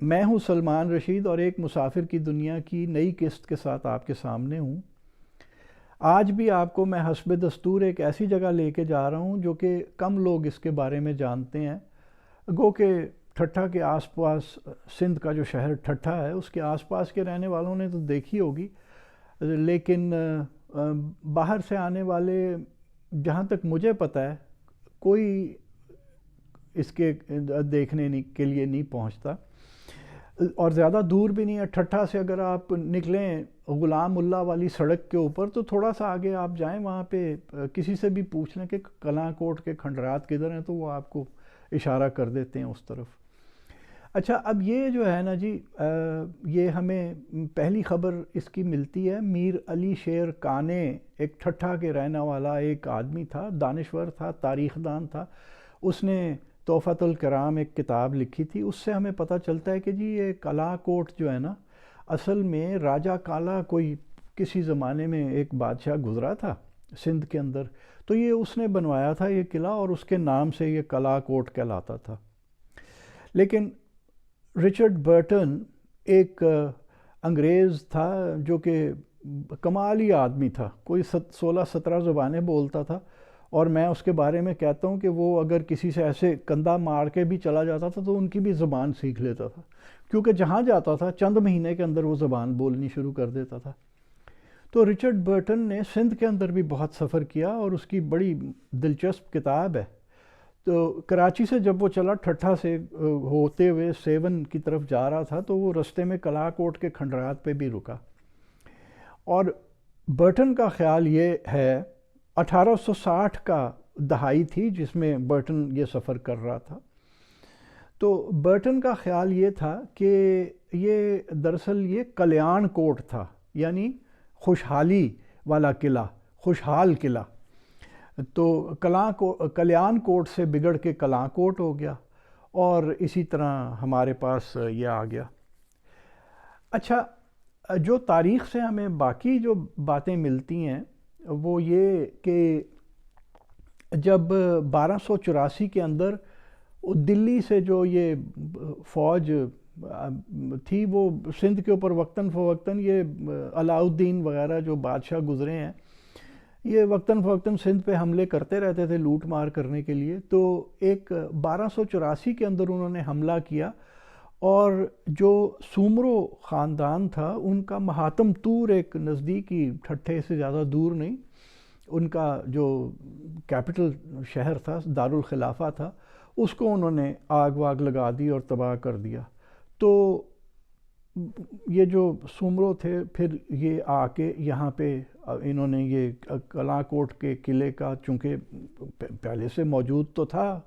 میں ہوں سلمان رشید اور ایک مسافر کی دنیا کی نئی قسط کے ساتھ آپ کے سامنے ہوں۔ آج بھی آپ کو میں حسب دستور ایک ایسی جگہ لے کے جا رہا ہوں جو کہ کم لوگ اس کے بارے میں جانتے ہیں۔ گو کہ ٹھٹھہ کے آس پاس سندھ کا جو شہر ٹھٹھہ ہے اس کے آس پاس کے رہنے والوں نے تو دیکھی ہوگی، لیکن باہر سے آنے والے جہاں تک مجھے پتہ ہے کوئی اس کے دیکھنے کے لیے نہیں پہنچتا، اور زیادہ دور بھی نہیں ہے۔ ٹھٹھہ سے اگر آپ نکلیں غلام اللہ والی سڑک کے اوپر تو تھوڑا سا آگے آپ جائیں، وہاں پہ کسی سے بھی پوچھ لیں کہ کلاں کوٹ کے کھنڈرات کدھر ہیں تو وہ آپ کو اشارہ کر دیتے ہیں اس طرف۔ اچھا، اب یہ جو ہے نا جی، یہ ہمیں پہلی خبر اس کی ملتی ہے میر علی شیر کانے، ایک ٹھٹھہ کے رہنے والا ایک آدمی تھا، دانشور تھا، تاریخ دان تھا۔ اس نے تحفۃ الکرام ایک کتاب لکھی تھی، اس سے ہمیں پتہ چلتا ہے کہ جی یہ کلاں کوٹ جو ہے نا، اصل میں راجہ کالا کوئی کسی زمانے میں ایک بادشاہ گزرا تھا سندھ کے اندر، تو یہ اس نے بنوایا تھا یہ قلعہ، اور اس کے نام سے یہ کلاں کوٹ کہلاتا تھا۔ لیکن رچرڈ برٹن ایک انگریز تھا جو کہ کمالی آدمی تھا، کوئی 16-17 زبانیں بولتا تھا، اور میں اس کے بارے میں کہتا ہوں کہ وہ اگر کسی سے ایسے کندھا مار کے بھی چلا جاتا تھا تو ان کی بھی زبان سیکھ لیتا تھا، کیونکہ جہاں جاتا تھا چند مہینے کے اندر وہ زبان بولنی شروع کر دیتا تھا۔ تو رچرڈ برٹن نے سندھ کے اندر بھی بہت سفر کیا، اور اس کی بڑی دلچسپ کتاب ہے۔ تو کراچی سے جب وہ چلا ٹھٹھہ سے ہوتے ہوئے سیون کی طرف جا رہا تھا تو وہ رستے میں کلاں کوٹ کے کھنڈرات پہ بھی رکا، اور برٹن کا خیال یہ ہے 1860 کا دہائی تھی جس میں برٹن یہ سفر کر رہا تھا، تو برٹن کا خیال یہ تھا کہ یہ دراصل یہ کلیان کوٹ تھا، یعنی خوشحالی والا قلعہ، خوشحال قلعہ۔ تو کلیان کوٹ سے بگڑ کے کلاں کوٹ ہو گیا، اور اسی طرح ہمارے پاس یہ آ گیا۔ اچھا، جو تاریخ سے ہمیں باقی جو باتیں ملتی ہیں وہ یہ کہ جب 1284 کے اندر دلی سے جو یہ فوج تھی وہ سندھ کے اوپر وقتاً فوقتاً یہ علاء الدین وغیرہ جو بادشاہ گزرے ہیں یہ وقتاً فوقتاً سندھ پہ حملے کرتے رہتے تھے لوٹ مار کرنے کے لیے، تو ایک 1284 کے اندر انہوں نے حملہ کیا، اور جو سومرو خاندان تھا ان کا مہاتم طور ایک نزدیکی ٹھٹھے سے زیادہ دور نہیں، ان کا جو کیپٹل شہر تھا دارالخلافہ تھا، اس کو انہوں نے آگ واگ لگا دی اور تباہ کر دیا۔ تو یہ جو سومرو تھے پھر یہ آ کے یہاں پہ انہوں نے یہ کلاں کوٹ کے قلعے کا، چونکہ پہلے سے موجود تو تھا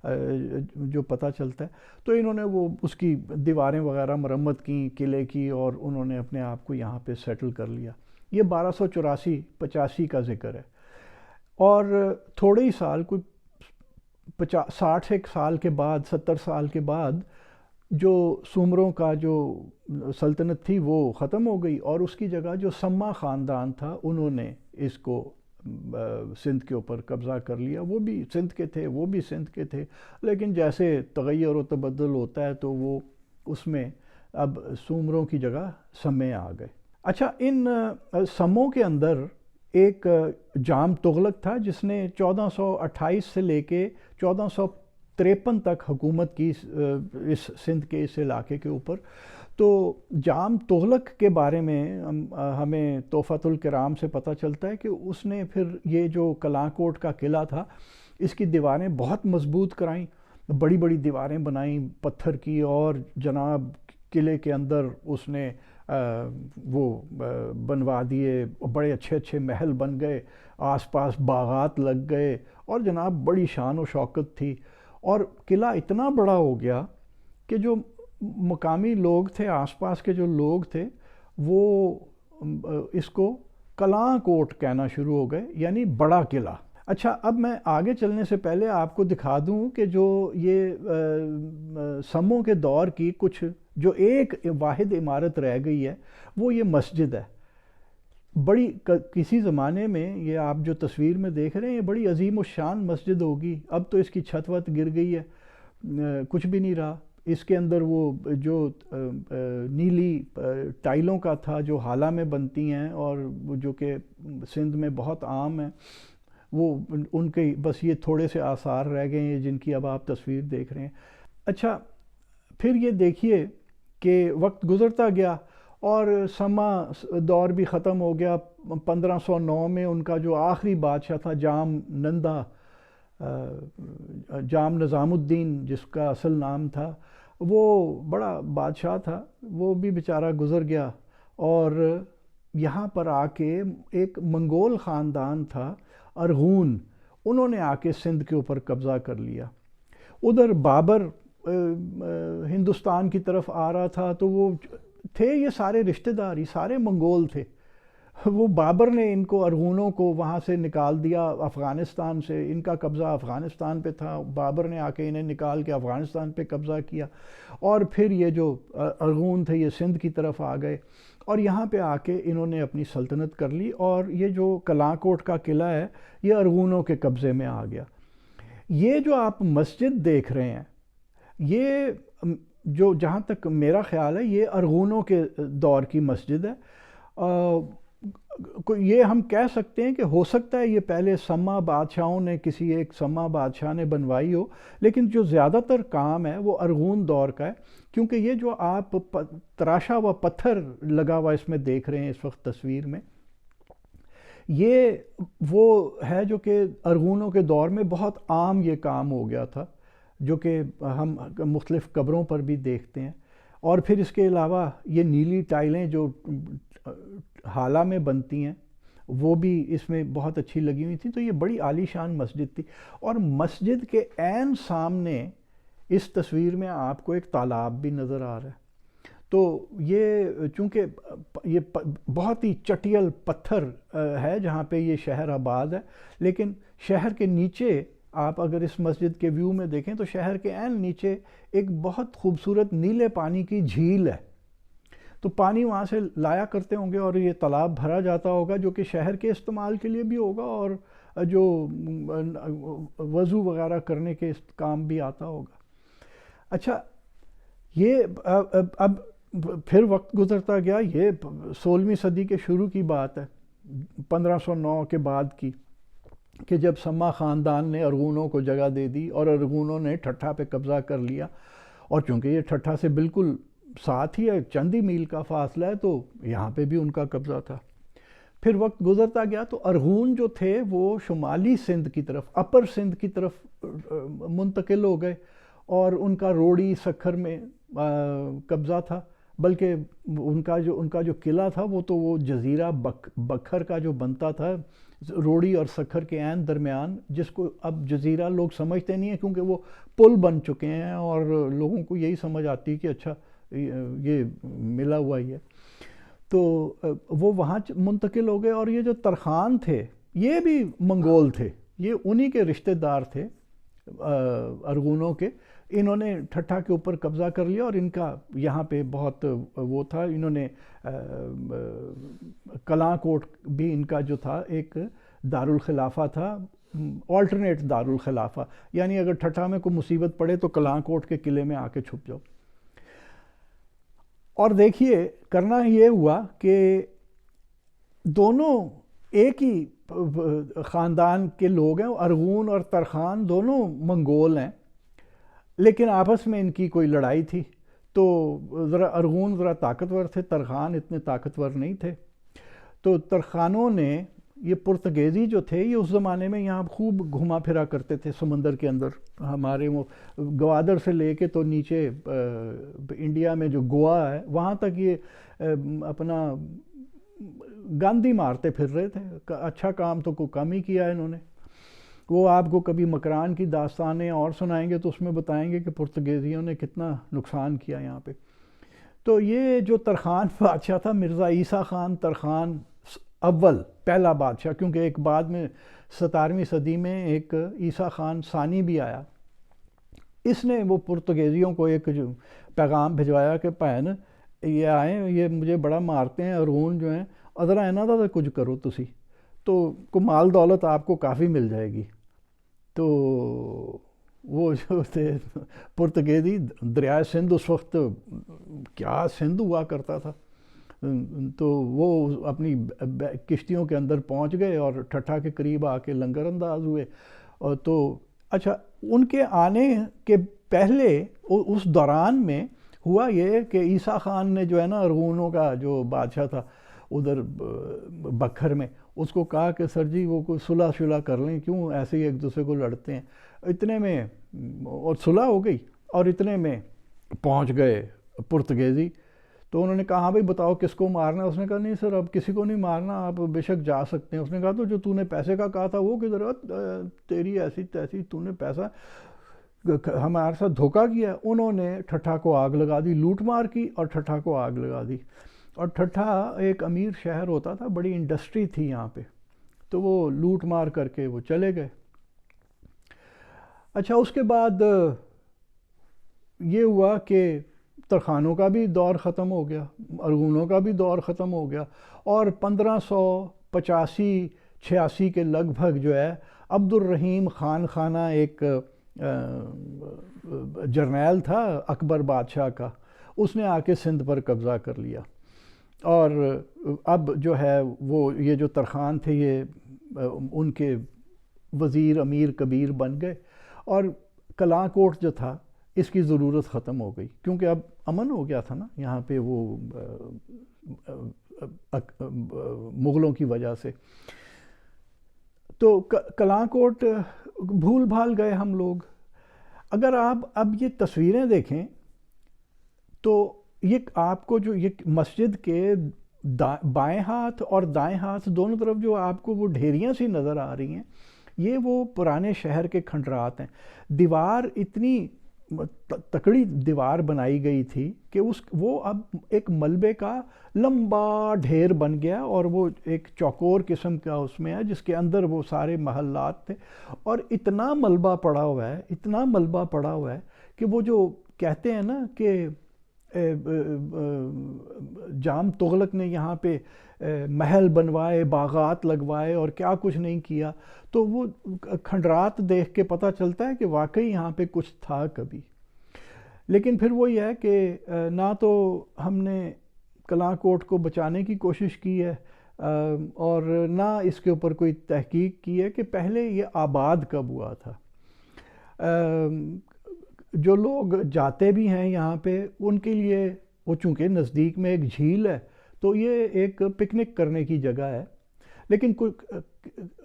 جو پتہ چلتا ہے، تو انہوں نے وہ اس کی دیواریں وغیرہ مرمت کی قلعے کی، اور انہوں نے اپنے آپ کو یہاں پہ سیٹل کر لیا۔ یہ 1284-85 کا ذکر ہے، اور تھوڑے ہی سال، کوئی 60 سال کے بعد، 70 سال کے بعد جو سومروں کا جو سلطنت تھی وہ ختم ہو گئی، اور اس کی جگہ جو سما خاندان تھا انہوں نے اس کو سندھ کے اوپر قبضہ کر لیا۔ وہ بھی سندھ کے تھے، وہ بھی سندھ کے تھے، لیکن جیسے تغیر و تبدل ہوتا ہے تو وہ اس میں اب سومروں کی جگہ سمے آ گئے۔ اچھا، ان سموں کے اندر ایک جام تغلق تھا جس نے 1428 سے لے کے 1453 تک حکومت کی اس سندھ کے اس علاقے کے اوپر۔ تو جام تغلق کے بارے میں ہمیں تحفۃ الکرام سے پتہ چلتا ہے کہ اس نے پھر یہ جو کلاں کوٹ کا قلعہ تھا اس کی دیواریں بہت مضبوط کرائیں، بڑی بڑی دیواریں بنائیں پتھر کی، اور جناب قلعے کے اندر اس نے وہ بنوا دیے، بڑے اچھے اچھے محل بن گئے، آس پاس باغات لگ گئے، اور جناب بڑی شان و شوکت تھی، اور قلعہ اتنا بڑا ہو گیا کہ جو مقامی لوگ تھے، آس پاس کے جو لوگ تھے، وہ اس کو کلاں کوٹ کہنا شروع ہو گئے، یعنی بڑا قلعہ۔ اچھا، اب میں آگے چلنے سے پہلے آپ کو دکھا دوں کہ جو یہ سموں کے دور کی کچھ جو ایک واحد عمارت رہ گئی ہے وہ یہ مسجد ہے۔ بڑی کسی زمانے میں یہ آپ جو تصویر میں دیکھ رہے ہیں یہ بڑی عظیم الشان مسجد ہوگی، اب تو اس کی چھت وت گر گئی ہے، کچھ بھی نہیں رہا۔ اس کے اندر وہ جو نیلی ٹائلوں کا تھا جو حالہ میں بنتی ہیں اور جو کہ سندھ میں بہت عام ہیں، وہ ان کے بس یہ تھوڑے سے آثار رہ گئے ہیں جن کی اب آپ تصویر دیکھ رہے ہیں۔ اچھا، پھر یہ دیکھیے کہ وقت گزرتا گیا اور سما دور بھی ختم ہو گیا۔ 1509 میں ان کا جو آخری بادشاہ تھا جام نندا، جام نظام الدین جس کا اصل نام تھا، وہ بڑا بادشاہ تھا، وہ بھی بیچارہ گزر گیا۔ اور یہاں پر آ کے ایک منگول خاندان تھا ارغون، انہوں نے آ کے سندھ کے اوپر قبضہ کر لیا۔ ادھر بابر ہندوستان کی طرف آ رہا تھا، تو وہ تھے یہ سارے رشتہ دار، یہ سارے منگول تھے۔ وہ بابر نے ان کو ارغونوں کو وہاں سے نکال دیا افغانستان سے، ان کا قبضہ افغانستان پہ تھا، بابر نے آ کے انہیں نکال کے افغانستان پہ قبضہ کیا، اور پھر یہ جو ارغون تھے یہ سندھ کی طرف آ گئے اور یہاں پہ آ کے انہوں نے اپنی سلطنت کر لی، اور یہ جو کلاں کوٹ کا قلعہ ہے یہ ارغونوں کے قبضے میں آ گیا۔ یہ جو آپ مسجد دیکھ رہے ہیں، یہ جو جہاں تک میرا خیال ہے یہ ارغونوں کے دور کی مسجد ہے۔ یہ ہم کہہ سکتے ہیں کہ ہو سکتا ہے یہ پہلے سما بادشاہوں نے، کسی ایک سما بادشاہ نے بنوائی ہو، لیکن جو زیادہ تر کام ہے وہ ارغون دور کا ہے، کیونکہ یہ جو آپ تراشا ہوا پتھر لگا ہوا اس میں دیکھ رہے ہیں اس وقت تصویر میں، یہ وہ ہے جو کہ ارغونوں کے دور میں بہت عام یہ کام ہو گیا تھا، جو کہ ہم مختلف قبروں پر بھی دیکھتے ہیں۔ اور پھر اس کے علاوہ یہ نیلی ٹائلیں جو حالہ میں بنتی ہیں وہ بھی اس میں بہت اچھی لگی ہوئی تھیں، تو یہ بڑی عالی شان مسجد تھی۔ اور مسجد کے عین سامنے اس تصویر میں آپ کو ایک تالاب بھی نظر آ رہا ہے۔ تو یہ چونکہ یہ بہت ہی چٹیل پتھر ہے جہاں پہ یہ شہر آباد ہے، لیکن شہر کے نیچے آپ اگر اس مسجد کے ویو میں دیکھیں تو شہر کے عین نیچے ایک بہت خوبصورت نیلے پانی کی جھیل ہے، تو پانی وہاں سے لایا کرتے ہوں گے اور یہ تالاب بھرا جاتا ہوگا جو کہ شہر کے استعمال کے لیے بھی ہوگا اور جو وضو وغیرہ کرنے کے کام بھی آتا ہوگا۔ اچھا، یہ اب پھر وقت گزرتا گیا، یہ 16ویں صدی کے شروع کی بات ہے، 1509 کے بعد کی، کہ جب سما خاندان نے ارغونوں کو جگہ دے دی اور ارغونوں نے ٹھٹھا پہ قبضہ کر لیا، اور چونکہ یہ ٹھٹھا سے بالکل ساتھ ہی ہے، چند ہی میل کا فاصلہ ہے، تو یہاں پہ بھی ان کا قبضہ تھا۔ پھر وقت گزرتا گیا تو ارغون جو تھے وہ شمالی سندھ کی طرف، اپر سندھ کی طرف منتقل ہو گئے، اور ان کا روڑی سکھر میں قبضہ تھا، بلکہ ان کا جو قلعہ تھا وہ تو وہ جزیرہ بکھر کا جو بنتا تھا روڑی اور سکھر کے عین درمیان، جس کو اب جزیرہ لوگ سمجھتے نہیں ہیں کیونکہ وہ پل بن چکے ہیں اور لوگوں کو یہی سمجھ آتی ہے کہ اچھا یہ ملا ہوا ہی ہے، تو وہ وہاں منتقل ہو گئے۔ اور یہ جو ترخان تھے یہ بھی منگول تھے، یہ انہی کے رشتہ دار تھے ارغونوں کے، انہوں نے ٹھٹھا کے اوپر قبضہ کر لیا اور ان کا یہاں پہ بہت وہ تھا، انہوں نے کلاں کوٹ بھی ان کا جو تھا ایک دارالخلافہ تھا، آلٹرنیٹ دارالخلافہ، یعنی اگر ٹھٹھا میں کوئی مصیبت پڑے تو کلاں کوٹ کے قلعے میں آ کے چھپ جاؤ۔ اور دیکھیے کرنا یہ ہوا کہ دونوں ایک ہی خاندان کے لوگ ہیں، ارغون اور ترخان دونوں منگول ہیں، لیکن آپس میں ان کی کوئی لڑائی تھی، تو ذرا ارغون ذرا طاقتور تھے، ترخان اتنے طاقتور نہیں تھے، تو ترخانوں نے یہ پرتگیزی جو تھے یہ اس زمانے میں یہاں خوب گھما پھرا کرتے تھے سمندر کے اندر، ہمارے وہ گوادر سے لے کے تو نیچے انڈیا میں جو گوا ہے وہاں تک یہ اپنا گاندھی مارتے پھر رہے تھے، اچھا کام تو کوئی کم ہی کیا ہے انہوں نے۔ وہ آپ کو کبھی مکران کی داستانیں اور سنائیں گے تو اس میں بتائیں گے کہ پرتگیزیوں نے کتنا نقصان کیا یہاں پہ۔ تو یہ جو ترخان بادشاہ تھا مرزا عیسیٰ خان ترخان اول، پہلا بادشاہ، کیونکہ ایک بعد میں 17ویں صدی میں ایک عیسیٰ خان ثانی بھی آیا، اس نے وہ پرتگیزیوں کو ایک جو پیغام بھجوایا کہ بھین یہ آئیں، یہ مجھے بڑا مارتے ہیں ارغون جو ہیں، ادھر اینا دا کچھ کرو تسی، تو مال دولت آپ کو کافی مل جائے گی۔ تو وہ جو تھے پرتگیزی، دریائے سندھ اس وقت کیا سندھ ہوا کرتا تھا، تو وہ اپنی کشتیوں کے اندر پہنچ گئے اور ٹھٹھا کے قریب آ کے لنگر انداز ہوئے. اور تو اچھا ان کے آنے کے پہلے اس دوران میں ہوا یہ کہ عیسیٰ خان نے جو ہے نا ارغونوں کا جو بادشاہ تھا ادھر بکھر میں، اس کو کہا کہ سر جی وہ کوئی صلح شلح کر لیں، کیوں ایسے ہی ایک دوسرے کو لڑتے ہیں. اتنے میں اور صلح ہو گئی، اور اتنے میں پہنچ گئے پرتگیزی. تو انہوں نے کہا ہاں بھائی بتاؤ کس کو مارنا ہے. اس نے کہا نہیں سر اب کسی کو نہیں مارنا، آپ بے شک جا سکتے ہیں. اس نے کہا تو جو تو نے پیسے کا کہا تھا وہ کدھر ہے؟ تیری ایسی تیسی، تو نے پیسہ ہمارے ساتھ دھوکہ کیا. انہوں نے ٹھٹھا کو آگ لگا دی، لوٹ مار کی اور ٹھٹھا کو آگ لگا دی. اور ٹھٹھا ایک امیر شہر ہوتا تھا، بڑی انڈسٹری تھی یہاں پہ، تو وہ لوٹ مار کر کے وہ چلے گئے. اچھا اس کے بعد یہ ہوا کہ ترخانوں کا بھی دور ختم ہو گیا، ارغونوں کا بھی دور ختم ہو گیا، اور 1585-86 کے لگ بھگ جو ہے عبد الرحیم خان خانہ ایک جرنیل تھا اکبر بادشاہ کا، اس نے آ کے سندھ پر قبضہ کر لیا. اور اب جو ہے وہ یہ جو ترخان تھے یہ ان کے وزیر امیر کبیر بن گئے، اور کلاں کوٹ جو تھا اس کی ضرورت ختم ہو گئی، کیونکہ اب امن ہو گیا تھا نا یہاں پہ وہ مغلوں کی وجہ سے. تو کلاں کوٹ بھول بھال گئے ہم لوگ. اگر آپ اب یہ تصویریں دیکھیں تو یہ آپ کو جو یہ مسجد کے بائیں ہاتھ اور دائیں ہاتھ دونوں طرف جو آپ کو وہ ڈھیریاں سی نظر آ رہی ہیں، یہ وہ پرانے شہر کے کھنڈرات ہیں. دیوار اتنی تکڑی دیوار بنائی گئی تھی کہ وہ اب ایک ملبے کا لمبا ڈھیر بن گیا، اور وہ ایک چوکور قسم کا اس میں ہے جس کے اندر وہ سارے محلات تھے. اور اتنا ملبہ پڑا ہوا ہے، اتنا ملبہ پڑا ہوا ہے کہ وہ جو کہتے ہیں نا کہ جام تغلق نے یہاں پہ محل بنوائے، باغات لگوائے اور کیا کچھ نہیں کیا. تو وہ کھنڈرات دیکھ کے پتہ چلتا ہے کہ واقعی یہاں پہ کچھ تھا کبھی. لیکن پھر وہی ہے کہ نہ تو ہم نے کلاں کوٹ کو بچانے کی کوشش کی ہے، اور نہ اس کے اوپر کوئی تحقیق کی ہے کہ پہلے یہ آباد کب ہوا تھا. جو لوگ جاتے بھی ہیں یہاں پہ ان کے لیے وہ چونکہ نزدیک میں ایک جھیل ہے تو یہ ایک پکنک کرنے کی جگہ ہے. لیکن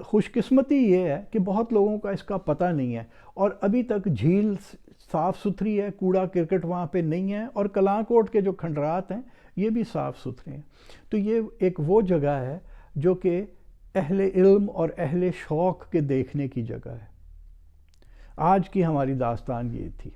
خوش قسمتی یہ ہے کہ بہت لوگوں کا اس کا پتہ نہیں ہے، اور ابھی تک جھیل صاف ستھری ہے، کوڑا کرکٹ وہاں پہ نہیں ہے، اور کلاں کوٹ کے جو کھنڈرات ہیں یہ بھی صاف ستھرے ہیں. تو یہ ایک وہ جگہ ہے جو کہ اہل علم اور اہل شوق کے دیکھنے کی جگہ ہے. آج کی ہماری داستان یہ تھی.